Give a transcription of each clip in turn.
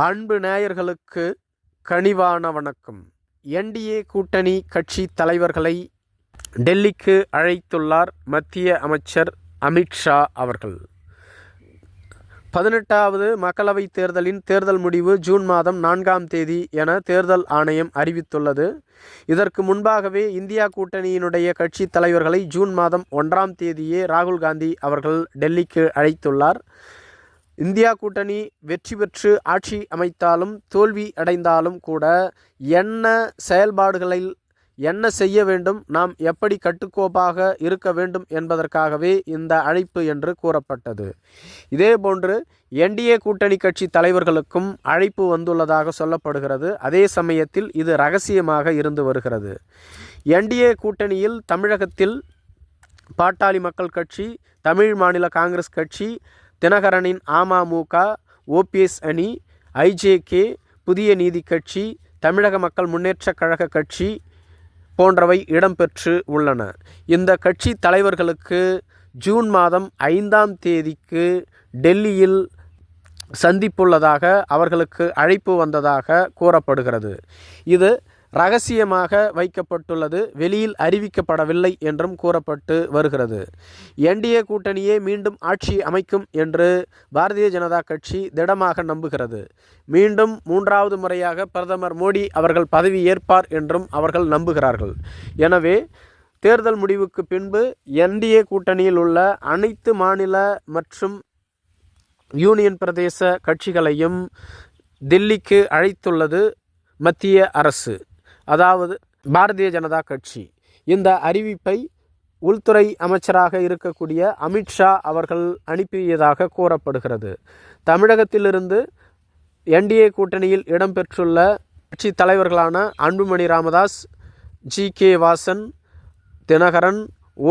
அன்பு நேயர்களுக்கு கனிவான வணக்கம். என்டிஏ கூட்டணி கட்சி தலைவர்களை டெல்லிக்கு அழைத்துள்ளார் மத்திய அமைச்சர் அமித்ஷா அவர்கள். 18வது மக்களவைத் தேர்தலின் தேர்தல் முடிவு ஜூன் மாதம் 4ஆம் தேதி என தேர்தல் ஆணையம் அறிவித்துள்ளது. இதற்கு முன்பாகவே இந்தியா கூட்டணியினுடைய கட்சி தலைவர்களை ஜூன் மாதம் 1ஆம் தேதியே ராகுல் காந்தி அவர்கள் டெல்லிக்கு அழைத்துள்ளார். இந்தியா கூட்டணி வெற்றி பெற்று ஆட்சி அமைத்தாலும் தோல்வி அடைந்தாலும் கூட என்ன செயல்பாடுகளில் என்ன செய்ய வேண்டும், நாம் எப்படி கட்டுக்கோப்பாக இருக்க வேண்டும் என்பதற்காகவே இந்த அழைப்பு என்று கூறப்பட்டது. இதேபோன்று என்டிஏ கூட்டணி கட்சி தலைவர்களுக்கும் அழைப்பு வந்துள்ளதாக சொல்லப்படுகிறது. அதே சமயத்தில் இது இரகசியமாக இருந்து வருகிறது. என்டிஏ கூட்டணியில் தமிழகத்தில் பாட்டாளி மக்கள் கட்சி, தமிழ் மாநில காங்கிரஸ் கட்சி, தினகரனின் அமமுக, ஓபிஎஸ் அணி, ஐஜேகே, புதிய நீதி கட்சி, தமிழக மக்கள் முன்னேற்றக் கழக கட்சி போன்றவை இடம்பெற்று உள்ளன. இந்த கட்சி தலைவர்களுக்கு ஜூன் மாதம் 5ஆம் தேதிக்கு டெல்லியில் சந்திப்புள்ளதாக அவர்களுக்கு அழைப்பு வந்ததாக கூறப்படுகிறது. இது இரகசியமாக வைக்கப்பட்டுள்ளது, வெளியில் அறிவிக்கப்படவில்லை என்றும் கூறப்பட்டு வருகிறது. என்டிஏ கூட்டணியே மீண்டும் ஆட்சி அமைக்கும் என்று பாரதிய ஜனதா கட்சி திடமாக நம்புகிறது. மீண்டும் 3வது முறையாக பிரதமர் மோடி அவர்கள் பதவி ஏற்பார் என்றும் அவர்கள் நம்புகிறார்கள். எனவே தேர்தல் முடிவுக்கு பின்பு என்டிஏ கூட்டணியில் உள்ள அனைத்து மாநில மற்றும் யூனியன் பிரதேச கட்சிகளையும் டெல்லிக்கு அழைத்துள்ளது மத்திய அரசு, அதாவது பாரதிய ஜனதா கட்சி. இந்த அறிவிப்பை உள்துறை அமைச்சராக இருக்கக்கூடிய அமித்ஷா அவர்கள் அனுப்பியதாக கூறப்படுகிறது. தமிழகத்திலிருந்து என்டிஏ கூட்டணியில் இடம்பெற்றுள்ள கட்சி தலைவர்களான Anbumani Ramadoss, GK. Vasan, Dinakaran,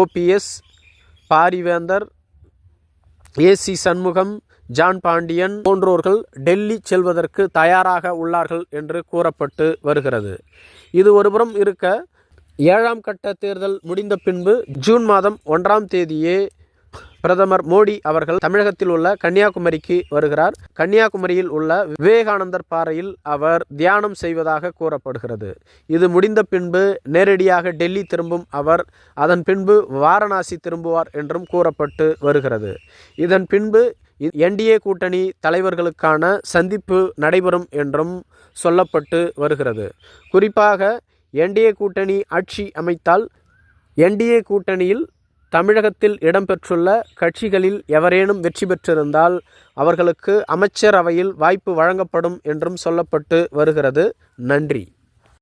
OPS, Parivendhar, AC Shanmugam, John Pandian போன்றோர்கள் டெல்லி செல்வதற்கு தயாராக உள்ளார்கள் என்று கூறப்பட்டு வருகிறது. இது ஒருபுறம் இருக்க, 7ஆம் கட்ட தேர்தல் முடிந்த பின்பு ஜூன் மாதம் 1ஆம் தேதியே பிரதமர் மோடி அவர்கள் தமிழகத்தில் உள்ள கன்னியாகுமரிக்கு வருகிறார். கன்னியாகுமரியில் உள்ள விவேகானந்தர் பாறையில் அவர் தியானம் செய்வதாக கூறப்படுகிறது. இது முடிந்த பின்பு நேரடியாக டெல்லி திரும்பும் அவர். அதன் பின்பு வாரணாசி திரும்புவார் என்றும் கூறப்பட்டு வருகிறது. இதன் பின்பு என்டிஏ கூட்டணி தலைவர்களுக்கான சந்திப்பு நடைபெறும் என்றும் சொல்லப்பட்டு வருகிறது. குறிப்பாக என்டிஏ கூட்டணி ஆட்சி அமைத்தால் என்டிஏ கூட்டணியில் தமிழகத்தில் இடம்பெற்றுள்ள கட்சிகளில் எவரேனும் வெற்றி பெற்றிருந்தால் அவர்களுக்கு அமைச்சரவையில் வாய்ப்பு வழங்கப்படும் என்றும் சொல்லப்பட்டு வருகிறது. நன்றி.